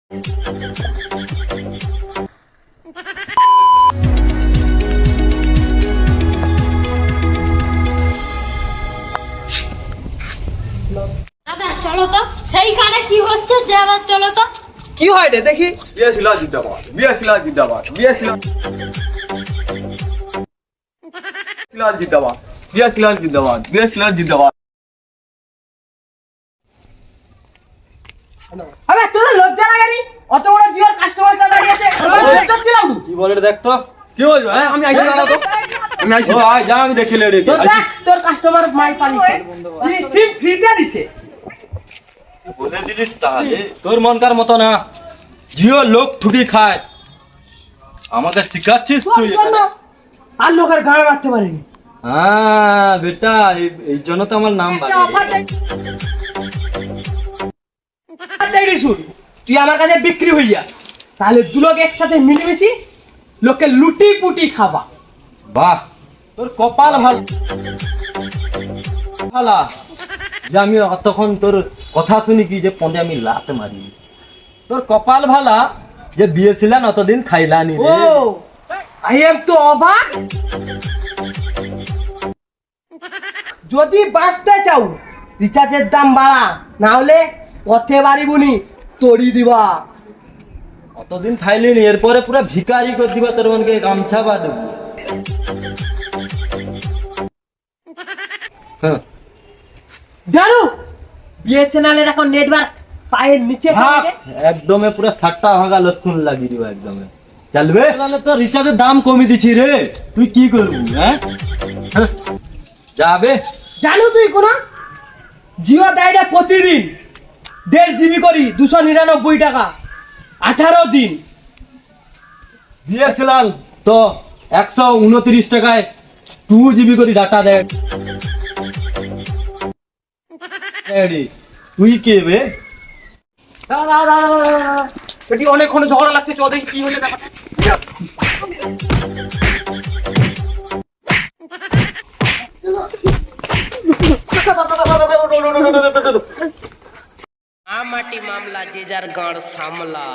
দাদা চলো তো সেইখানে কি হচ্ছে যে আবার চলো তো কি হয় রে দেখি। বিএসিলা জিন্দাবাদ, বিএসিলা জিন্দাবাদ, বিএসিলা জিন্দাবাদ, বিএসিলা জিন্দাবাদ, বিএসিলা জিন্দাবাদ। আরে তোর লজ্জা লাগেনি? অত বড় জিওর কাস্টমারটা দাঁড়িয়ে আছে। চলছিলাম কি বলে রে, দেখ তো কি বলবো? হ্যাঁ আমি আইছি না তো, আমি আইছি। ও আয় যা, আমি দেখিলে রে আইছি। তোর কাস্টমার মাই পালিছে সিম ফ্রিতে দিছে। বলে দিলিস তাহলে তোর মনকার মতো না, জিও লোক ঠুকি খায়, আমাকে শিখাচ্ছিস তুই এখানে? আর লোকের গাড়ি মারতে পারিনি। হ্যাঁ বেটা, এই জন্য তো আমার নাম বাড়ে। দেখি শুন, তুই আমার কাছে বিক্রি হইয়া তাহলে দু লোক একসাথে মিলেমিশি লোককে লুটি পুটি খাবা। বাহ, তোর কপাল ভালো ভালা যে আমি তখন তোর কথা শুনি কি যে পন্দে আমি লাত মারি। তোর কপাল ভালা যে বিয়ে ছিলেন অতদিন খাইলানি ও রে। আই এম তো অবাক। যদি বাঁচতে চাও রিচার্জের দাম বাড়া, না হলে পথে বাড়িবুনি তড়ি দিবা। অতদিন খাইলিনি, এরপরে পুরো ভিখারি করে দিবা, তোর মনকে গামছা বা দেবো। হ্যাঁ জানো বিএসএনএল এখন নেটওয়ার্ক পায়ের নিচে থাকে। একদমে পুরো সাতটা ভাঙা লক্ষণ লাগিয়ে দিবা একদমে। চলবে তাহলে তো রিচার্জের দাম কমে দিছি রে, তুই কি করবি? হ্যাঁ যাবে। জানো তুই কোন জিও দেয়টা প্রতিদিন 1.5 জিবি করি 299 টাকা 18 দিন। দিয়েছিলাম তো 129 টাকায় 2 জিবি করে ডাটা দেয়। তুই কে বে? এটি অনেকক্ষণ ঝগড়া লাগছে, চ দেখি কি হইলে ব্যাপারটা। মাটি মামলা যে যার গাঁড় সামলা।